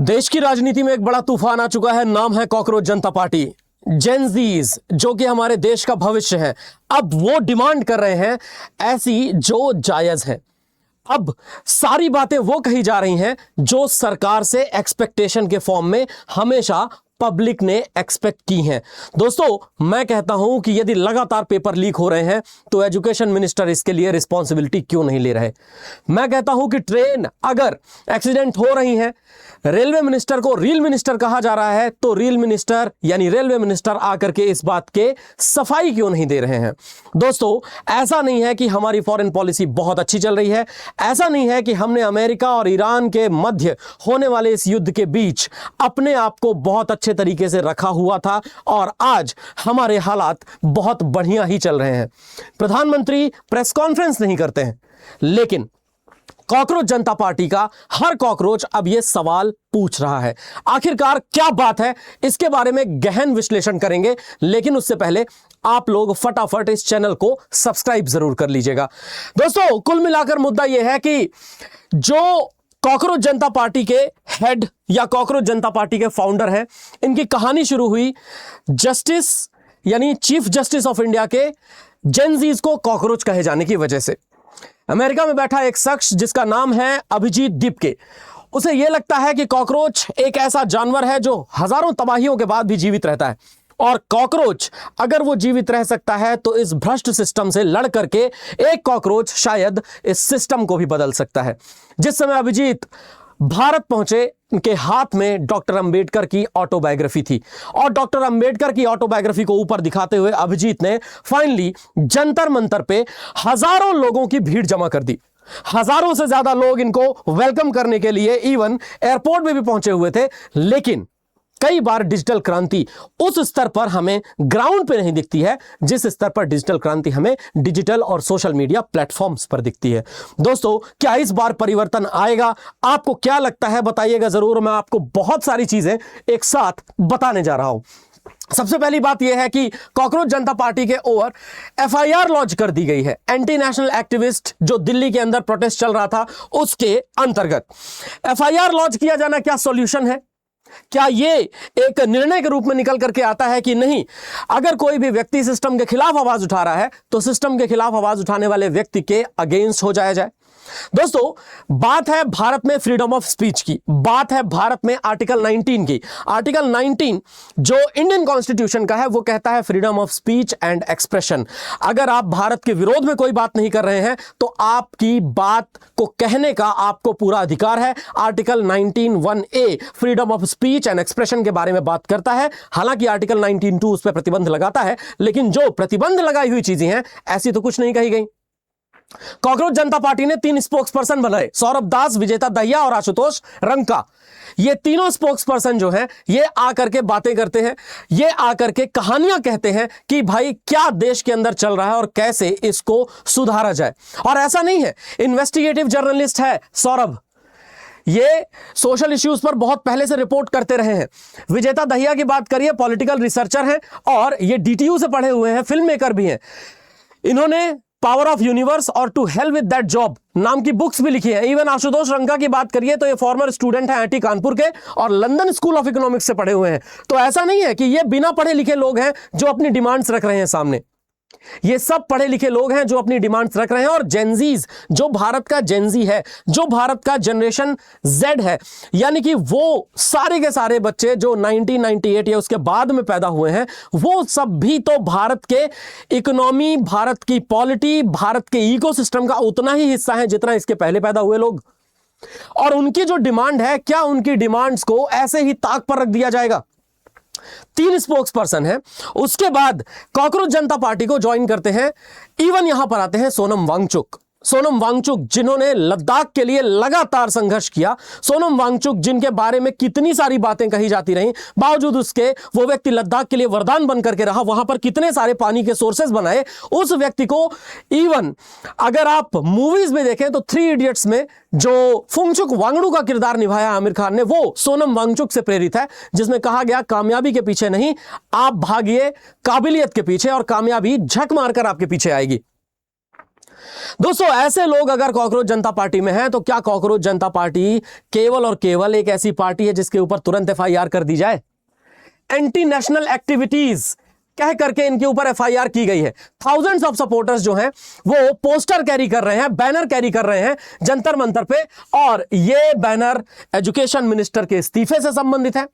देश की राजनीति में एक बड़ा तूफान आ चुका है। नाम है कॉकरोच जनता पार्टी। जेनजीज जो कि हमारे देश का भविष्य है, अब वो डिमांड कर रहे हैं ऐसी जो जायज है। अब सारी बातें वो कही जा रही हैं जो सरकार से एक्सपेक्टेशन के फॉर्म में हमेशा पब्लिक ने एक्सपेक्ट की हैं। दोस्तों, मैं कहता हूं कि यदि लगातार पेपर लीक हो रहे हैं तो एजुकेशन मिनिस्टर इसके लिए रिस्पॉन्सिबिलिटी क्यों नहीं ले रहे। मैं कहता हूं कि ट्रेन अगर एक्सीडेंट हो रही है, रेलवे मिनिस्टर को रील मिनिस्टर कहा जा रहा है, तो रील मिनिस्टर यानी रेलवे मिनिस्टर आकर के इस बात के सफाई क्यों नहीं दे रहे हैं। दोस्तों, ऐसा नहीं है कि हमारी फॉरेन पॉलिसी बहुत अच्छी चल रही है, ऐसा नहीं है कि हमने अमेरिका और ईरान के मध्य होने वाले इस युद्ध के बीच अपने आप को बहुत अच्छे तरीके से रखा हुआ था और आज हमारे हालात बहुत बढ़िया ही चल रहे हैं। प्रधानमंत्री प्रेस कॉन्फ्रेंस नहीं करते हैं, लेकिन कॉकरोच जनता पार्टी का हर कॉकरोच अब यह सवाल पूछ रहा है, आखिरकार क्या बात है। इसके बारे में गहन विश्लेषण करेंगे, लेकिन उससे पहले आप लोग फटाफट इस चैनल को सब्सक्राइब जरूर कर लीजिएगा। दोस्तों, कुल मिलाकर मुद्दा यह है कि जो कॉकरोच जनता पार्टी के हेड या कॉकरोच जनता पार्टी के फाउंडर हैं, इनकी कहानी शुरू हुई जस्टिस यानी चीफ जस्टिस ऑफ इंडिया के जेनजीज को कॉकरोच कहे जाने की वजह से। अमेरिका में बैठा एक शख्स जिसका नाम है अभिजीत दीपके, उसे यह लगता है कि कॉकरोच एक ऐसा जानवर है जो हजारों तबाहियों के बाद भी जीवित रहता है, और कॉकरोच अगर वो जीवित रह सकता है तो इस भ्रष्ट सिस्टम से लड़ करके एक कॉकरोच शायद इस सिस्टम को भी बदल सकता है। जिस समय अभिजीत भारत पहुंचे, उनके हाथ में डॉक्टर अंबेडकर की ऑटोबायोग्राफी थी, और डॉक्टर अंबेडकर की ऑटोबायोग्राफी को ऊपर दिखाते हुए अभिजीत ने फाइनली जंतर मंतर पे हजारों लोगों की भीड़ जमा कर दी। हजारों से ज्यादा लोग इनको वेलकम करने के लिए इवन एयरपोर्ट में भी पहुंचे हुए थे। लेकिन कई बार डिजिटल क्रांति उस स्तर पर हमें ग्राउंड पे नहीं दिखती है जिस स्तर पर डिजिटल क्रांति हमें डिजिटल और सोशल मीडिया प्लेटफॉर्म्स पर दिखती है। दोस्तों, क्या इस बार परिवर्तन आएगा? आपको क्या लगता है बताइएगा जरूर। मैं आपको बहुत सारी चीजें एक साथ बताने जा रहा हूं। सबसे पहली बात यह है कि कॉकरोच जनता पार्टी के ओवर एफआईआर लॉन्च कर दी गई है। एंटी नेशनल एक्टिविस्ट जो दिल्ली के अंदर प्रोटेस्ट चल रहा था उसके अंतर्गत एफआईआर लॉन्च किया जाना क्या सॉल्यूशन है? क्या ये एक निर्णय के रूप में निकल करके आता है कि नहीं, अगर कोई भी व्यक्ति सिस्टम के खिलाफ आवाज उठा रहा है तो सिस्टम के खिलाफ आवाज उठाने वाले व्यक्ति के अगेंस्ट हो जाया जाए? दोस्तों, बात है भारत में फ्रीडम ऑफ स्पीच की, बात है भारत में आर्टिकल 19 की। आर्टिकल 19 जो इंडियन कॉन्स्टिट्यूशन का है वो कहता है freedom of speech and expression. अगर आप भारत के विरोध में कोई बात नहीं कर रहे हैं तो आपकी बात को कहने का आपको पूरा अधिकार है। Article 19(1)(a freedom of speech and expression के बारे में बात करता है। हालांकि आर्टिकल 19(2) उस पर प्रतिबंध लगाता है, लेकिन जो प्रतिबंध लगाई हुई चीजें हैं ऐसी तो कुछ नहीं कही गई। कॉकरोच जनता पार्टी ने 3 स्पोक्स पर्सन बनाए, सौरभ दास, विजेता दहिया और आशुतोष रंका। ये तीनों स्पोक्स पर्सन जो हैं ये आकर के बातें करते हैं, ये आकर के कहानियां कहते हैं कि भाई क्या देश के अंदर चल रहा है और कैसे इसको सुधारा जाए। और ऐसा नहीं है, इन्वेस्टिगेटिव जर्नलिस्ट है सौरभ, ये सोशल इश्यूज पर बहुत पहले से रिपोर्ट करते रहे हैं। विजेता दहिया की बात करिए, पॉलिटिकल रिसर्चर हैं और ये डीटीयू से पढ़े हुए हैं, फिल्म मेकर भी हैं। इन्होंने पावर ऑफ यूनिवर्स और to hell with that job नाम की बुक्स भी लिखी है। इवन आशुतोष रंका की बात करिए तो ये फॉर्मर स्टूडेंट है आईआईटी कानपुर के और लंदन स्कूल ऑफ इकोनॉमिक्स से पढ़े हुए हैं। तो ऐसा नहीं है कि ये बिना पढ़े लिखे लोग हैं जो अपनी डिमांड्स रख रहे हैं सामने, ये सब पढ़े लिखे लोग हैं जो अपनी डिमांड्स रख रहे हैं। और जेनजीज जो भारत का जेनजी है, जो भारत का जनरेशन जेड है, यानी कि वो सारे के सारे बच्चे जो 1998 या उसके बाद में पैदा हुए हैं, वो सब भी तो भारत के इकोनॉमी, भारत की पॉलिटी, भारत के इकोसिस्टम का उतना ही हिस्सा है जितना इसके पहले पैदा हुए लोग। और उनकी जो डिमांड है, क्या उनकी डिमांड्स को ऐसे ही ताक पर रख दिया जाएगा? 3 स्पोक्स पर्सन है। उसके बाद कॉकरोच जनता पार्टी को ज्वाइन करते हैं, इवन यहां पर आते हैं सोनम वांगचुक। सोनम वांगचुक जिन्होंने लद्दाख के लिए लगातार संघर्ष किया, सोनम वांगचुक जिनके बारे में कितनी सारी बातें कही जाती रहीं, बावजूद उसके वो व्यक्ति लद्दाख के लिए वरदान बन करके रहा, वहां पर कितने सारे पानी के सोर्सेस बनाए। उस व्यक्ति को इवन अगर आप मूवीज में देखें तो 3 इडियट्स में जो फुंगचुक वांगडू का किरदार निभाया आमिर खान ने, वो सोनम वांगचुक से प्रेरित है, जिसमें कहा गया कामयाबी के पीछे नहीं, आप भागिए काबिलियत के पीछे और कामयाबी झक मारकर आपके पीछे आएगी। दोस्तों ऐसे लोग अगर कॉकरोच जनता पार्टी में हैं तो क्या कॉकरोच जनता पार्टी केवल और केवल एक ऐसी पार्टी है जिसके ऊपर तुरंत एफआईआर कर दी जाए? एंटी नेशनल एक्टिविटीज कह करके इनके ऊपर एफआईआर की गई है। थाउजेंड्स ऑफ सपोर्टर्स जो हैं वो पोस्टर कैरी कर रहे हैं, बैनर कैरी कर रहे हैं जंतर मंतर पे, और ये बैनर एजुकेशन मिनिस्टर के इस्तीफे से संबंधित है।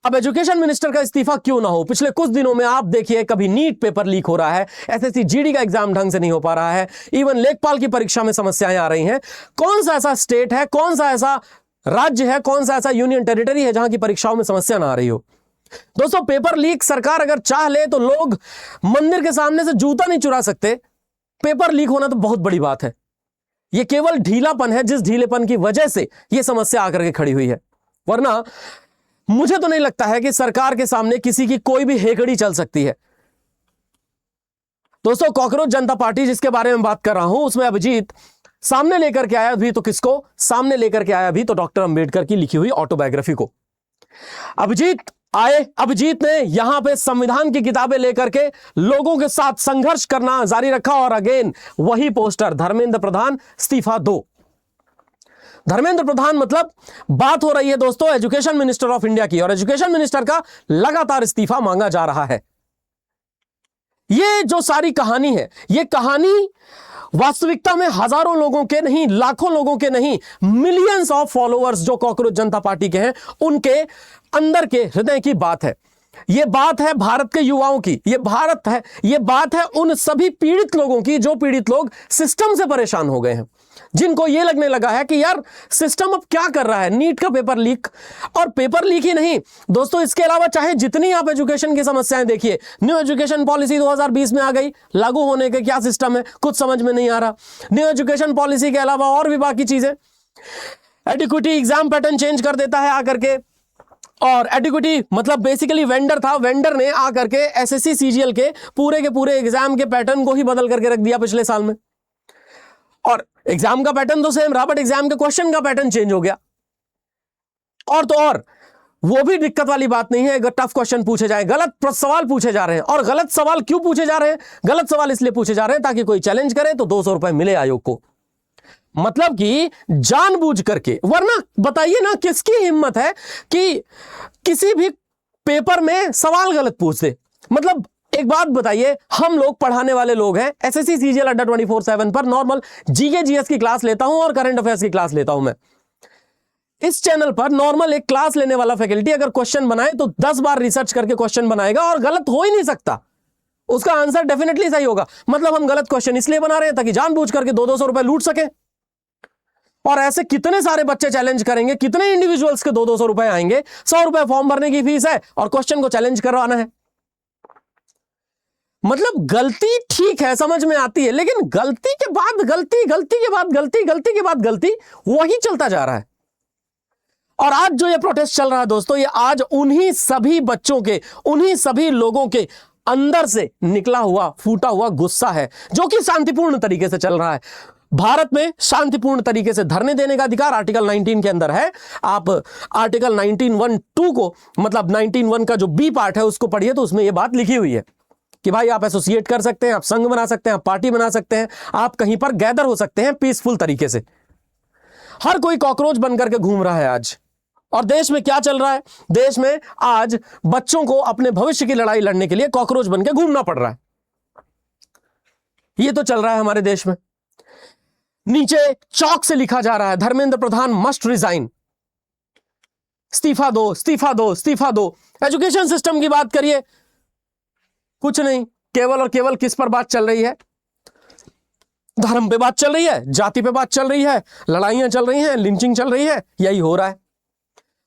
अब एजुकेशन मिनिस्टर का इस्तीफा क्यों ना हो, पिछले कुछ दिनों में आप देखिए कभी नीट पेपर लीक हो रहा है, एसएससी जीडी का एग्जाम ढंग से नहीं हो पा रहा है, इवन लेखपाल की परीक्षा में समस्याएं आ रही हैं। कौन सा ऐसा स्टेट है, कौन सा ऐसा राज्य है, कौन सा ऐसा यूनियन टेरिटरी है जहां की परीक्षाओं में समस्या ना आ रही हो? दोस्तों पेपर लीक सरकार अगर चाह ले तो लोग मंदिर के सामने से जूता नहीं चुरा सकते। पेपर लीक होना तो बहुत बड़ी बात है। यह केवल ढीलापन है, जिस ढीलेपन की वजह से यह समस्या आकर के खड़ी हुई है, वरना मुझे तो नहीं लगता है कि सरकार के सामने किसी की कोई भी हेकड़ी चल सकती है। दोस्तों कॉकरोच जनता पार्टी जिसके बारे में बात कर रहा हूं उसमें अभिजीत सामने लेकर के आया भी तो किसको? सामने लेकर के आया भी तो डॉक्टर अंबेडकर की लिखी हुई ऑटोबायोग्राफी को। अभिजीत आए, अभिजीत ने यहां पे संविधान की किताबें लेकर के लोगों के साथ संघर्ष करना जारी रखा, और अगेन वही पोस्टर, धर्मेंद्र प्रधान इस्तीफा दो। धर्मेंद्र प्रधान मतलब बात हो रही है दोस्तों एजुकेशन मिनिस्टर ऑफ इंडिया की, और एजुकेशन मिनिस्टर का लगातार इस्तीफा मांगा जा रहा है। ये जो सारी कहानी है, ये कहानी वास्तविकता में हजारों लोगों के नहीं, लाखों लोगों के नहीं, मिलियंस ऑफ फॉलोअर्स जो कॉकरोच जनता पार्टी के हैं उनके अंदर के हृदय की बात है। यह बात है भारत के युवाओं की, यह बात है उन सभी पीड़ित लोगों की जो पीड़ित लोग सिस्टम से परेशान हो गए हैं, जिनको यह लगने लगा है कि यार सिस्टम अब क्या कर रहा है। नीट का पेपर लीक, और पेपर लीक ही नहीं दोस्तों, इसके अलावा चाहे जितनी आप एजुकेशन की समस्याएं देखिए, न्यू एजुकेशन पॉलिसी 2020 में आ गई, लागू होने के क्या सिस्टम है कुछ समझ में नहीं आ रहा। न्यू एजुकेशन पॉलिसी के अलावा और भी बाकी चीजें, एडिक्विटी एग्जाम पैटर्न चेंज कर देता है आकर के, और एडिक्विटी मतलब बेसिकली वेंडर था, वेंडर ने आकर के एसएससी सीजीएल के पूरे एग्जाम के पैटर्न को ही बदल करके रख दिया पिछले साल में। और एग्जाम का पैटर्न तो सेम रहा, बट एग्जाम के क्वेश्चन का पैटर्न चेंज हो गया। और तो और वो भी दिक्कत वाली बात नहीं है, अगर टफ क्वेश्चन पूछे जाए, गलत सवाल पूछे जा रहे हैं। और गलत सवाल क्यों पूछे जा रहे हैं? गलत सवाल इसलिए पूछे जा रहे हैं ताकि कोई चैलेंज करे तो 200 रुपए मिले आयोग को, मतलब कि जानबूझ करके। वरना बताइए ना किसकी हिम्मत है कि किसी भी पेपर में सवाल गलत पूछ दे। मतलब एक बात बताइए, हम लोग पढ़ाने वाले लोग हैं, एसएससी सीजीएल अड्डा 24/7 पर नॉर्मल जीके जीएस की क्लास लेता हूं और करंट अफेयर्स की क्लास लेता हूं। मैं इस चैनल पर नॉर्मल एक क्लास लेने वाला फैकल्टी अगर क्वेश्चन बनाए तो 10 बार रिसर्च करके क्वेश्चन बनाएगा और गलत हो ही नहीं सकता, उसका आंसर डेफिनेटली सही होगा। मतलब हम गलत क्वेश्चन इसलिए बना रहे हैं ताकि जानबूझ करके 200 रुपए लूट सके। और ऐसे कितने सारे बच्चे चैलेंज करेंगे, कितने इंडिविजुअल्स के 200 रुपए आएंगे। 100 रुपए फॉर्म भरने की फीस है और क्वेश्चन को चैलेंज करवाना है। मतलब गलती ठीक है, समझ में आती है, लेकिन गलती के बाद गलती, गलती के बाद गलती, गलती के बाद गलती, वही चलता जा रहा है। और आज जो ये प्रोटेस्ट चल रहा है दोस्तों, ये आज उन्हीं सभी बच्चों के, उन्हीं सभी लोगों के अंदर से निकला हुआ, फूटा हुआ गुस्सा है, जो कि शांतिपूर्ण तरीके से चल रहा है। भारत में शांतिपूर्ण तरीके से धरने देने का अधिकार आर्टिकल 19 के अंदर है। आप आर्टिकल 19(1)(2) को, मतलब 19(1) का जो बी पार्ट है उसको पढ़िए तो उसमें यह बात लिखी हुई है कि भाई आप एसोसिएट कर सकते हैं, आप संघ बना सकते हैं, आप पार्टी बना सकते हैं, आप कहीं पर गैदर हो सकते हैं पीसफुल तरीके से। हर कोई कॉकरोच बनकर के घूम रहा है आज। और देश में क्या चल रहा है? देश में आज बच्चों को अपने भविष्य की लड़ाई लड़ने के लिए कॉकरोच बनकर घूमना पड़ रहा है। यह तो चल रहा है हमारे देश में। नीचे चौक से लिखा जा रहा है, धर्मेंद्र प्रधान मस्ट रिजाइन, इस्तीफा दो, इस्तीफा दो, इस्तीफा दो। एजुकेशन सिस्टम की बात करिए, कुछ नहीं, केवल और केवल किस पर बात चल रही है? धर्म पे बात चल रही है, जाति पे बात चल रही है, लड़ाइयां चल रही हैं, लिंचिंग चल रही है, यही हो रहा है,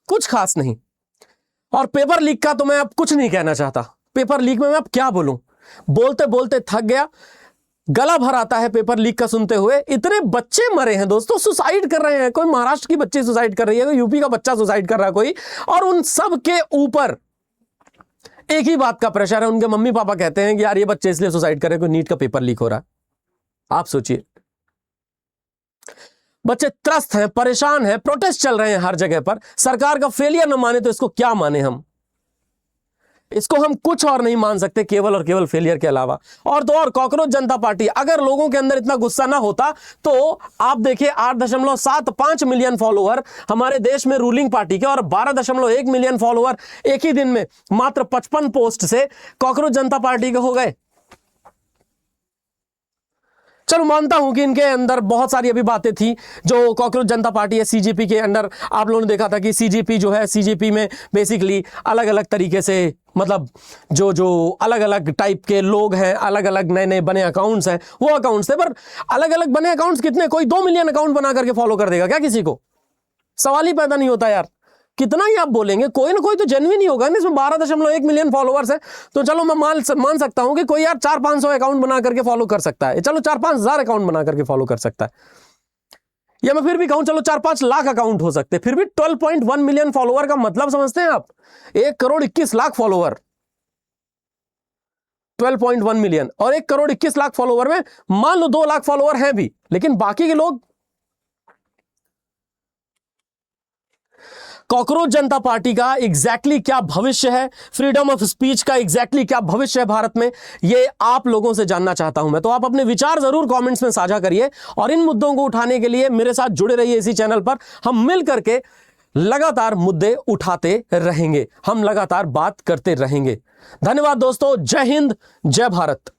कुछ खास नहीं। और पेपर लीक का तो मैं अब कुछ नहीं कहना चाहता। पेपर लीक में मैं अब क्या बोलूं, बोलते बोलते थक गया, गला भर आता है पेपर लीक का सुनते हुए। इतने बच्चे मरे हैं दोस्तों, सुसाइड कर रहे हैं, कोई महाराष्ट्र की बच्ची सुसाइड कर रही है, कोई यूपी का बच्चा सुसाइड कर रहा है कोई, और उन सब के ऊपर एक ही बात का प्रेशर है। उनके मम्मी पापा कहते हैं कि यार ये बच्चे इसलिए सुसाइड कर रहे हैं कोई नीट का पेपर लीक हो रहा है। आप सोचिए, बच्चे त्रस्त हैं, परेशान हैं, प्रोटेस्ट चल रहे हैं हर जगह पर। सरकार का फेलियर न माने तो इसको क्या माने हम? इसको हम कुछ और नहीं मान सकते केवल और केवल फेलियर के अलावा। और तो और कॉकरोच जनता पार्टी, अगर लोगों के अंदर इतना गुस्सा ना होता तो आप देखिए 8.75 मिलियन फॉलोअर हमारे देश में रूलिंग पार्टी के और 12.1 मिलियन फॉलोअर एक ही दिन में मात्र 55 पोस्ट से कॉकरोच जनता पार्टी के हो गए। चलो मानता हूं कि इनके अंदर बहुत सारी अभी बातें थी। जो कॉकरोच जनता पार्टी है सीजेपी के अंदर, आप लोगों ने देखा था कि सीजेपी जो है, सीजेपी में बेसिकली अलग अलग तरीके से, मतलब जो अलग अलग टाइप के लोग हैं, अलग अलग नए नए बने अकाउंट्स हैं, वो अकाउंट्स थे। पर अलग अलग बने अकाउंट्स कितने? कोई 2 मिलियन अकाउंट बना करके फॉलो कर देगा क्या किसी को? सवाल ही पैदा नहीं होता यार। कितना ही आप बोलेंगे, कोई ना कोई तो जेन्युइन ही होगा ना। इसमें 12.1 मिलियन फॉलोअर्स है, तो चलो मैं मान सकता हूं कि कोई यार 400-500 अकाउंट बना करके फॉलो कर सकता है। चलो 4-5 हजार अकाउंट बना करके फॉलो कर सकता है, या मैं फिर भी कहूं चलो 4-5 लाख अकाउंट हो सकते हैं। फिर भी 12.1 मिलियन फॉलोअर का मतलब समझते हैं आप? 1,21,00,000 फॉलोअर, 12.1 मिलियन और 1,21,00,000 फॉलोअर में मान लो 2 लाख फॉलोअर हैं भी, लेकिन बाकी के लोग। कॉकरोच जनता पार्टी का एग्जैक्टली क्या भविष्य है, फ्रीडम ऑफ स्पीच का एग्जैक्टली क्या भविष्य है भारत में, ये आप लोगों से जानना चाहता हूं मैं। तो आप अपने विचार जरूर कमेंट्स में साझा करिए और इन मुद्दों को उठाने के लिए मेरे साथ जुड़े रहिए इसी चैनल पर। हम मिल करके लगातार मुद्दे उठाते रहेंगे, हम लगातार बात करते रहेंगे। धन्यवाद दोस्तों, जय हिंद, जय भारत।